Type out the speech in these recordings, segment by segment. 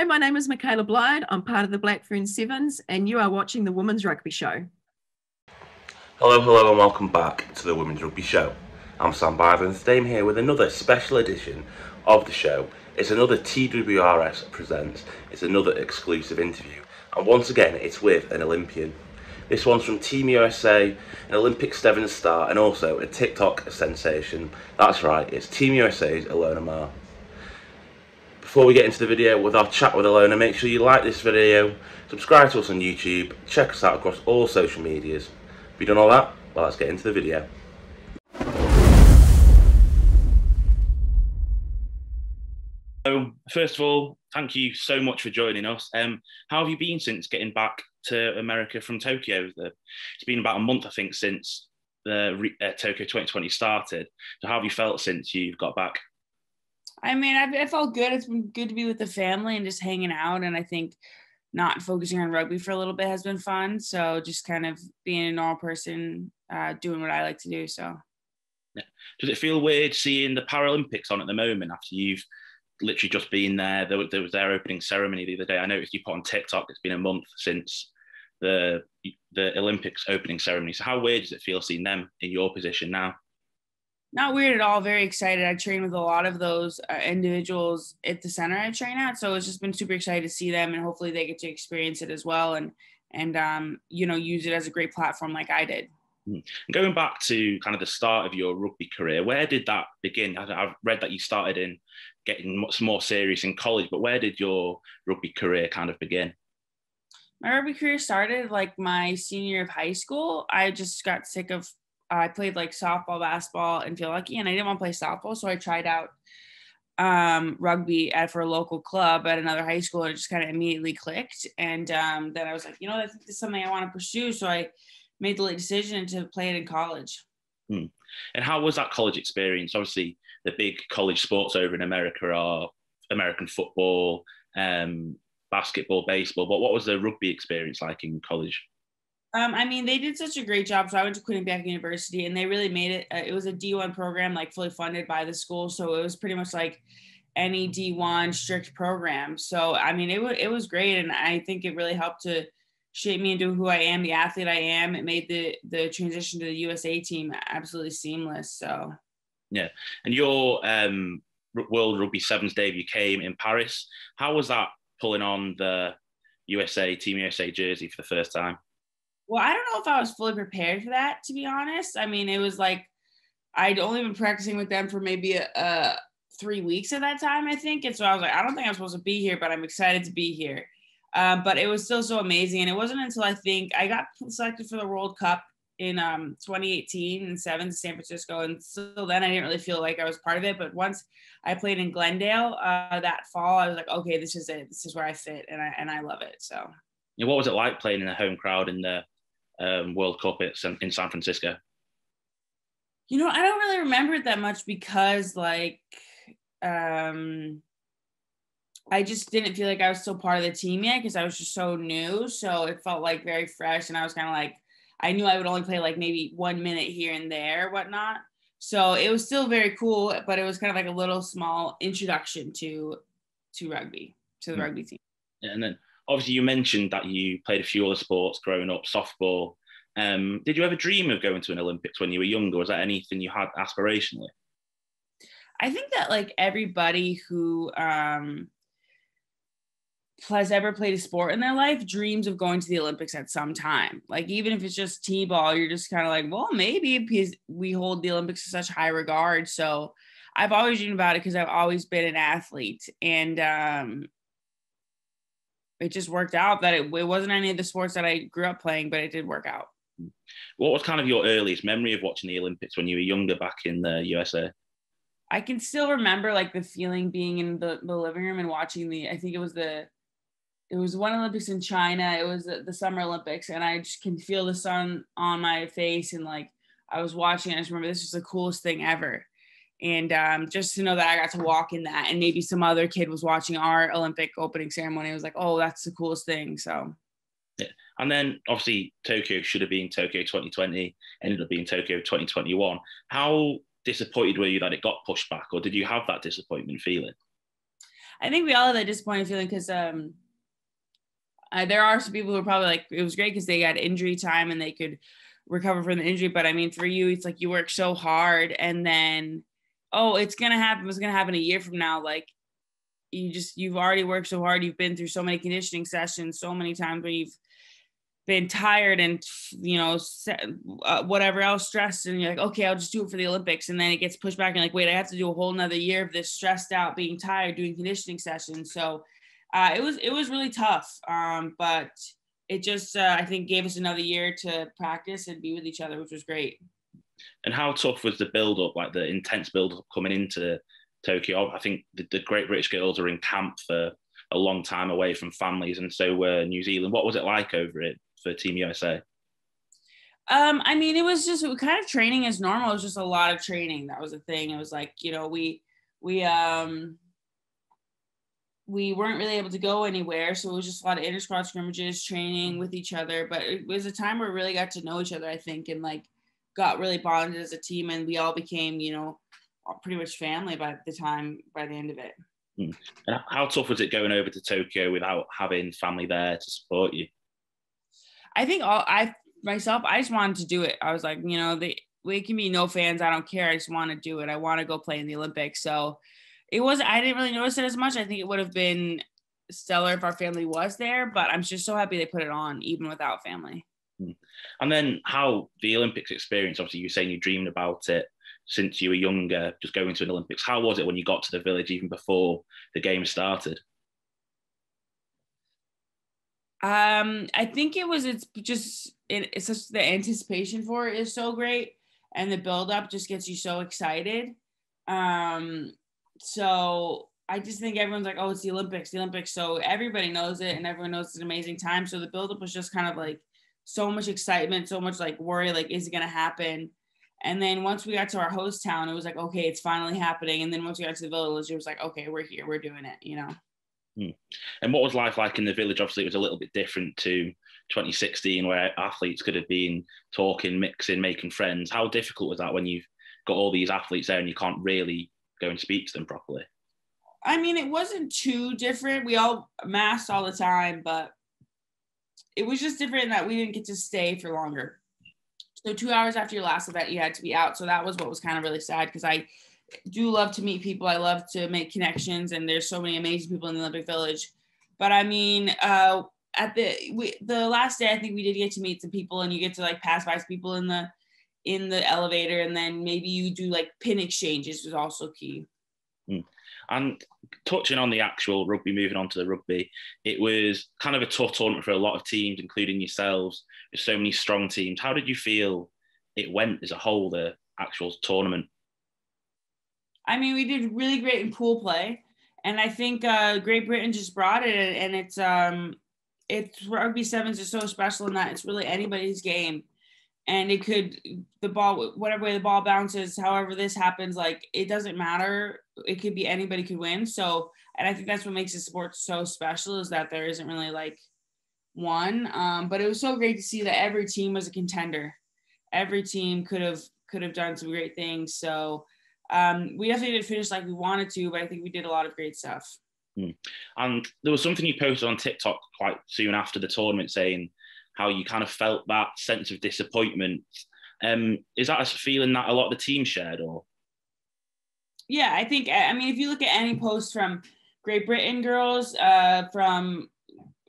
Hello, my name is Michaela Blyde. I'm part of the Blackfern Sevens, and you are watching the Women's Rugby Show. Hello, and welcome back to the Women's Rugby Show. I'm Sam Byron, and today I'm here with another special edition of the show. It's another TWRS Presents. It's another exclusive interview, and once again, it's with an Olympian. This one's from Team USA, an Olympic Sevens star, and also a TikTok sensation. That's right, it's Team USA's Ilona Maher. Before we get into the video with our chat with Ilona, make sure you like this video, subscribe to us on YouTube, check us out across all social medias. Have you done all that? Well, let's get into the video. So, first of all, thank you so much for joining us. How have you been since getting back to America from Tokyo? It's been about a month, I think, since the Tokyo 2020 started. So how have you felt since you've got back? I mean, I felt good. It's been good to be with the family and just hanging out. And I think not focusing on rugby for a little bit has been fun. So just kind of being a normal person, doing what I like to do. So, yeah. Does it feel weird seeing the Paralympics on at the moment after you've literally just been there? There was their opening ceremony the other day. I noticed you put on TikTok, it's been a month since the Olympics opening ceremony. So how weird does it feel seeing them in your position now? Not weird at all. Very excited. I train with a lot of those individuals at the center I train at. So it's just been super excited to see them, and hopefully they get to experience it as well and use it as a great platform like I did. Going back to kind of the start of your rugby career, where did that begin? I've read that you started in getting much more serious in college, but where did your rugby career kind of begin? My rugby career started like my senior year of high school. I just got sick of I played like softball, basketball, and feel lucky, and I didn't want to play softball, so I tried out rugby for a local club at another high school, and it just kind of immediately clicked. And then I was like, I think this is something I want to pursue, so I made the decision to play it in college. And how was that college experience? Obviously, the big college sports over in America are American football, basketball, baseball, but what was the rugby experience like in college? I mean, they did such a great job. So I went to Quinnipiac University, and they really made it. It was a D1 program, like fully funded by the school. So it was pretty much like any D1 strict program. So, I mean, it was great. And I think it really helped to shape me into who I am, the athlete I am. It made the transition to the USA team absolutely seamless. So, yeah. And your World Rugby Sevens debut came in Paris. How was that pulling on the Team USA jersey for the first time? Well, I don't know if I was fully prepared for that, to be honest. I mean, it was like I'd only been practicing with them for maybe 3 weeks at that time, I think. And so I was like, I don't think I'm supposed to be here, but I'm excited to be here. But it was still so amazing. And it wasn't until I think I got selected for the World Cup in 2018 in sevens in San Francisco. And so then I didn't really feel like I was part of it. But once I played in Glendale that fall, I was like, okay, this is it. This is where I fit. And I love it. So. Yeah, what was it like playing in a home crowd in the World Cup in San Francisco? I don't really remember it that much because I just didn't feel like I was still part of the team yet because I was just so new. So it felt like very fresh, and I was kind of like, I knew I would only play like maybe 1 minute here and there, whatnot. So it was still very cool, but it was kind of like a little small introduction to rugby, to the rugby team. Yeah, and then obviously you mentioned that you played a few other sports growing up, softball. Did you ever dream of going to an Olympics when you were younger? Was that anything you had aspirationally? I think that like everybody who has ever played a sport in their life dreams of going to the Olympics at some time. Like even if it's just t-ball, you're just kind of like, well, maybe because we hold the Olympics in such high regard. So I've always dreamed about it because I've always been an athlete, and it just worked out that it wasn't any of the sports that I grew up playing, but it did work out. What was kind of your earliest memory of watching the Olympics when you were younger back in the USA? I can still remember like the feeling being in the living room and watching I think it was one Olympics in China. It was the Summer Olympics, and I just can feel the sun on my face, and like I was watching it. I just remember this was the coolest thing ever. And just to know that I got to walk in that, and maybe some other kid was watching our Olympic opening ceremony, it was like, oh, that's the coolest thing. So, yeah. And then obviously Tokyo should have been Tokyo 2020, ended up being Tokyo 2021. How disappointed were you that it got pushed back, or did you have that disappointment feeling? I think we all have that disappointed feeling because there are some people who are probably like, it was great because they got injury time and they could recover from the injury. But I mean, for you, it's like you work so hard and then, oh, it's going to happen. It's going to happen a year from now. Like you've already worked so hard. You've been through so many conditioning sessions, so many times where you've been tired and, you know, whatever else, stressed. And you're like, okay, I'll just do it for the Olympics. And then it gets pushed back and like, wait, I have to do a whole nother year of this stressed out, being tired, doing conditioning sessions. So it was really tough. But it just, I think gave us another year to practice and be with each other, which was great. And how tough was the build up, like the intense build up coming into Tokyo? I think the Great British girls are in camp for a long time away from families. And so were New Zealand. What was it like over it for Team USA? I mean, it was kind of training as normal. It was just a lot of training. That was the thing. It was like, you know, we weren't really able to go anywhere. So it was just a lot of inter-squad scrimmages, training with each other. But it was a time where we really got to know each other, I think, and like got really bonded as a team. And we all became, you know, pretty much family by the end of it. And how tough was it going over to Tokyo without having family there to support you? I think I just wanted to do it. I was like, you know, we can be no fans. I don't care. I just want to do it. I want to go play in the Olympics. So I didn't really notice it as much. I think it would have been stellar if our family was there, but I'm just so happy they put it on even without family. And then how the Olympics experience, obviously you were saying you dreamed about it since you were younger, just going to an Olympics. How was it when you got to the village even before the game started? I think it's just the anticipation for it is so great and the build up just gets you so excited. So I just think everyone's like, oh, it's the Olympics. So everybody knows it and everyone knows it's an amazing time. So the build up was just kind of like so much excitement, so much like worry, like, is it going to happen? And then once we got to our host town, it was like, okay, it's finally happening. And then once we got to the village, it was like, okay, we're here, we're doing it, you know? And what was life like in the village? Obviously, it was a little bit different to 2016, where athletes could have been talking, mixing, making friends. How difficult was that when you've got all these athletes there and you can't really go and speak to them properly? I mean, it wasn't too different. We all masked all the time, but it was just different in that we didn't get to stay for longer. So 2 hours after your last event, you had to be out. So that was what was kind of really sad because I do love to meet people. I love to make connections, and there's so many amazing people in the Olympic Village. But I mean, at the last day, I think we did get to meet some people, and you get to like pass by some people in the elevator, and then maybe you do like pin exchanges was also key. And touching on the actual rugby, moving on to the rugby, it was kind of a tough tournament for a lot of teams, including yourselves. There's so many strong teams. How did you feel it went as a whole, the actual tournament? I mean, we did really great in pool play, and I think Great Britain just brought it, and it's rugby sevens is so special in that it's really anybody's game, and the ball, whatever way the ball bounces, however this happens, like it doesn't matter. It could be anybody could win. So, and I think that's what makes the sport so special is that there isn't really like one. But it was so great to see that every team was a contender. Every team could have done some great things. So. We definitely didn't finish like we wanted to, but I think we did a lot of great stuff. And there was something you posted on TikTok quite soon after the tournament saying how you kind of felt that sense of disappointment. Is that a feeling that a lot of the team shared, or? Yeah, I think, I mean, if you look at any post from Great Britain girls, from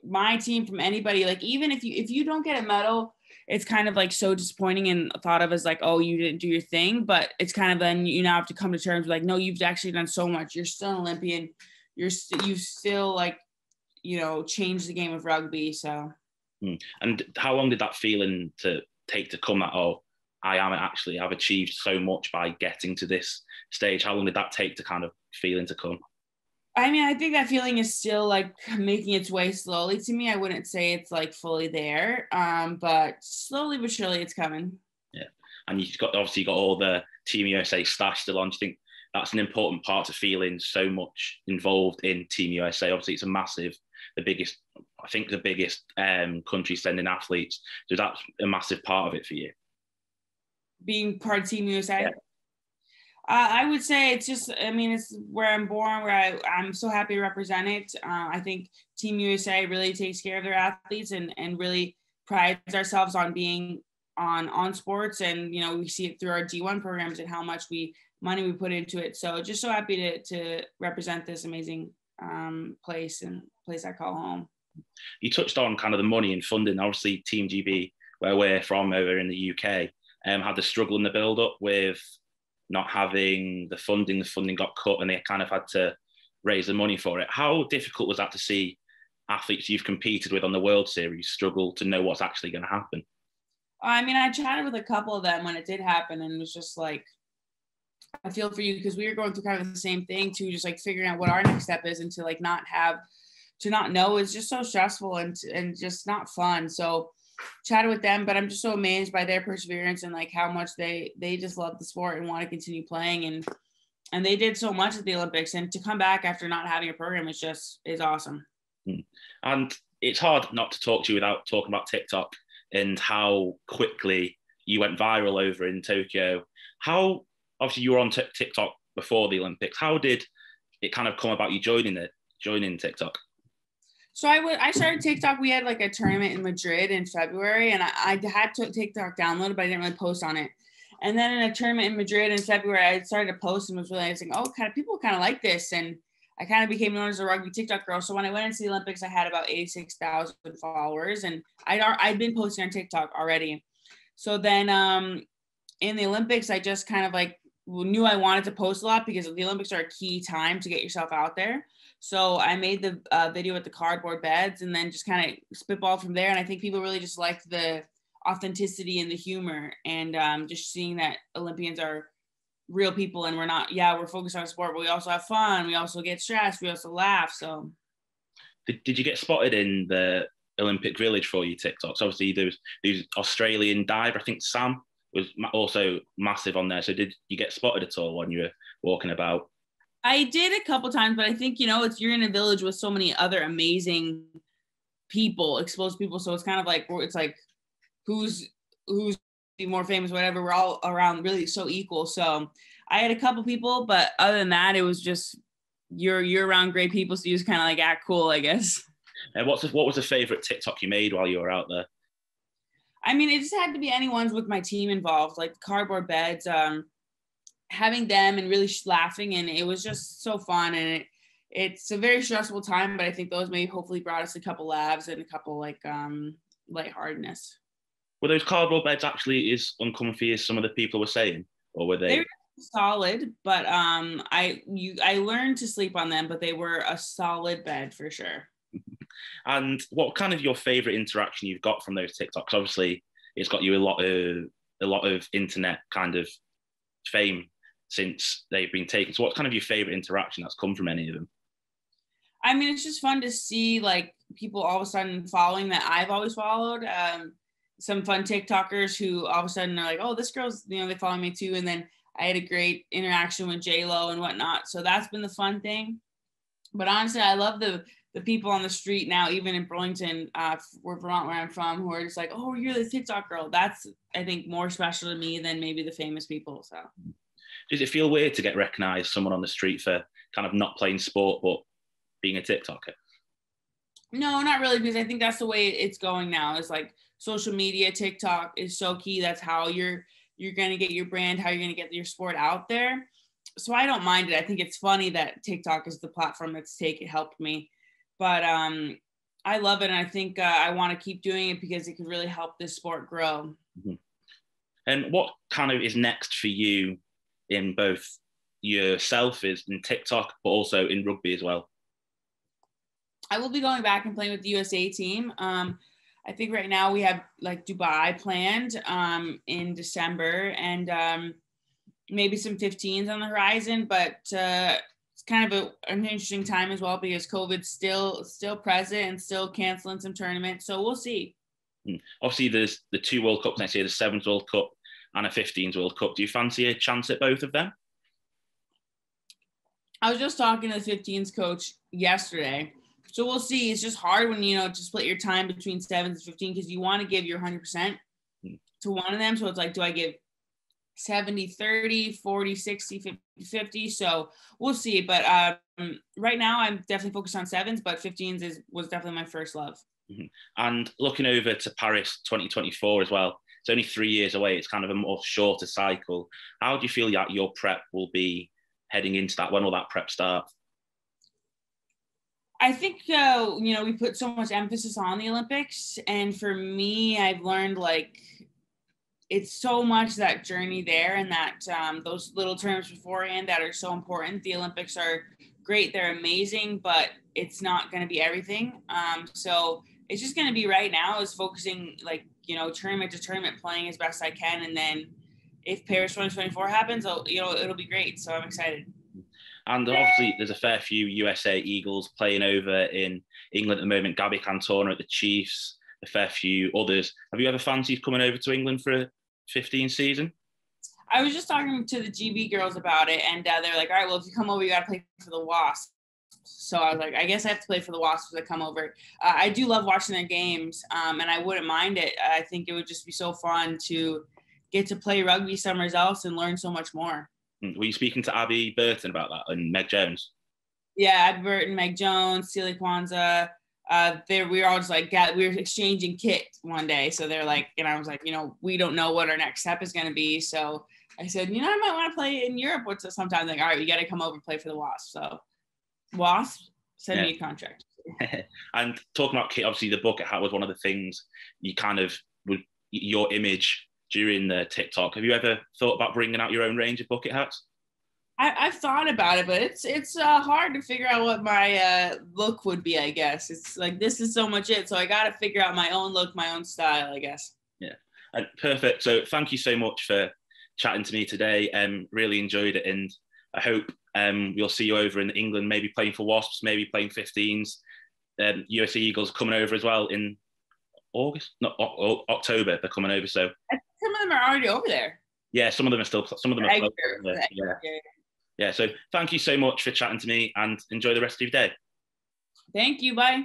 my team, from anybody, like even if you don't get a medal, it's kind of like so disappointing and thought of as like, oh, you didn't do your thing. But it's kind of then you now have to come to terms with like, no, you've actually done so much. You're still an Olympian. You've still like, you know, changed the game of rugby. So. And how long did that feeling take to come that, oh, I've achieved so much by getting to this stage? How long did that take to kind of feeling to come? I mean, I think that feeling is still like making its way slowly to me. I wouldn't say it's like fully there, but slowly but surely it's coming. Yeah, and you've got all the Team USA stash still on. Do you think that's an important part to feeling so much involved in Team USA? Obviously, it's the biggest country sending athletes. So that's a massive part of it for you. Being part of Team USA? I would say it's just, I mean, it's where I'm born, where I'm so happy to represent it. I think Team USA really takes care of their athletes and really prides ourselves on being on sports. And, you know, we see it through our D1 programs and how much money we put into it. So just so happy to represent this amazing place I call home. You touched on kind of the money and funding. Obviously, Team GB, where we're from over in the UK, had the struggle in the build-up with not having the funding. The funding got cut and they kind of had to raise the money for it. How difficult was that to see athletes you've competed with on the World Series struggle to know what's actually going to happen? I mean, I chatted with a couple of them when it did happen and it was just like, I feel for you, because we were going through kind of the same thing too, just like figuring out what our next step is, and to like not know is just so stressful and just not fun. So chatted with them, but I'm just so amazed by their perseverance and like how much they just love the sport and want to continue playing, and they did so much at the Olympics, and to come back after not having a program is awesome. And it's hard not to talk to you without talking about TikTok and how quickly you went viral over in Tokyo. How, obviously you were on TikTok before the Olympics, how did it kind of come about you joining TikTok? So I started TikTok. We had like a tournament in Madrid in February, and I had TikTok downloaded, but I didn't really post on it. And then in a tournament in Madrid in February, I started to post and was realizing, oh, people kind of like this. And I kind of became known as a rugby TikTok girl. So when I went into the Olympics, I had about 86,000 followers, and I'd been posting on TikTok already. So then in the Olympics, I just kind of like knew I wanted to post a lot, because the Olympics are a key time to get yourself out there. So I made the video with the cardboard beds and then just kind of spitball from there. And I think people really just liked the authenticity and the humor, and just seeing that Olympians are real people, and we're focused on sport, but we also have fun. We also get stressed. We also laugh. So did you get spotted in the Olympic Village for your TikToks? Obviously there was Australian diver, I think Sam was also massive on there. So did you get spotted at all when you were walking about? I did a couple times, but I think, you're in a village with so many other amazing people, exposed people. So it's kind of like, it's like, who's more famous, whatever. We're all around really so equal. So I had a couple people, but other than that, it was just, you're around great people. So you just kind of like act cool, I guess. And what was the favorite TikTok you made while you were out there? I mean, it just had to be anyone's with my team involved, like cardboard beds, having them and really laughing, and it was just so fun. And it's a very stressful time, but I think those maybe hopefully brought us a couple laughs and a couple like lightheartedness. Were those cardboard beds actually as uncomfy as some of the people were saying, or were they? They were solid, but I learned to sleep on them, but they were a solid bed for sure. And what kind of your favorite interaction you've got from those TikToks? Obviously, it's got you a lot of internet kind of fame since they've been taken. So what's kind of your favorite interaction that's come from any of them? I mean, it's just fun to see like people all of a sudden following that I've always followed. Some fun TikTokers who all of a sudden are like, oh, this girl's, they follow me too. And then I had a great interaction with J-Lo and whatnot. So that's been the fun thing. But honestly, I love the people on the street now, even in Burlington, Vermont, where I'm from, who are just like, oh, you're the TikTok girl. That's, I think, more special to me than maybe the famous people. So does it feel weird to get recognized, someone on the street, for kind of not playing sport, but being a TikToker? No, not really, because I think that's the way it's going now. It's like social media, TikTok is so key. That's how you're going to get your brand, how you're going to get your sport out there. So I don't mind it. I think it's funny that TikTok is the platform that's helped me. But I love it. And I think I want to keep doing it because it can really help this sport grow. Mm-hmm. And what kind of is next for you in both yourself is in TikTok, but also in rugby as well? I will be going back and playing with the USA team. I think right now we have like Dubai planned in December, and maybe some 15s on the horizon, but it's kind of an interesting time as well because COVID's still present and still canceling some tournaments. So we'll see. Obviously, there's the 2 World Cups next year, the 7th World Cup and a 15s World Cup. Do you fancy a chance at both of them? I was just talking to the 15s coach yesterday. So we'll see. It's just hard when, to split your time between 7 and 15 because you want to give your 100% to one of them. So it's like, do I give 70-30, 40-60, 50-50. So we'll see. But right now I'm definitely focused on sevens, but 15s was definitely my first love. And looking over to Paris 2024 as well, it's only 3 years away. It's kind of a more shorter cycle. How do you feel that your prep will be heading into that? When will that prep start? I think, we put so much emphasis on the Olympics. And for me, I've learned like it's so much that journey there, and that those little terms beforehand that are so important. The Olympics are great. They're amazing, but it's not going to be everything. So it's just going to be right now is focusing like, tournament to tournament, playing as best I can. And then if Paris 2024 happens, it'll be great. So I'm excited. And obviously, there's a fair few USA Eagles playing over in England at the moment. Gabby Cantona at the Chiefs, a fair few others. Have you ever fancied coming over to England for a 15 season? I was just talking to the GB girls about it, and they're like, all right, well, if you come over, you got to play for the Wasps. So I was like, I guess I have to play for the Wasps to come over. I do love watching their games, and I wouldn't mind it. I think it would just be so fun to get to play rugby somewhere else and learn so much more. Were you speaking to Abby Burton about that and Meg Jones? Yeah, Abby Burton, Meg Jones, Celia Kwanzaa. We were all just like, we were exchanging kit one day. So they're like, and I was like, we don't know what our next step is going to be. So I said, I might want to play in Europe sometime. Like, all right, you got to come over and play for the Wasps. So Wasps, send me a contract. And talking about kit, obviously the bucket hat was one of the things you kind of would, your image during the TikTok. Have you ever thought about bringing out your own range of bucket hats? I've thought about it, but it's hard to figure out what my look would be, I guess. It's like, this is so much it. So I got to figure out my own look, my own style, I guess. Yeah, perfect. So thank you so much for chatting to me today. Really enjoyed it. And I hope we'll see you over in England, maybe playing for Wasps, maybe playing 15s. USA Eagles coming over as well in October. They're coming over. So some of them are already over there. Yeah, some of them are still. Some of them are. Yeah. So thank you so much for chatting to me, and enjoy the rest of your day. Thank you. Bye.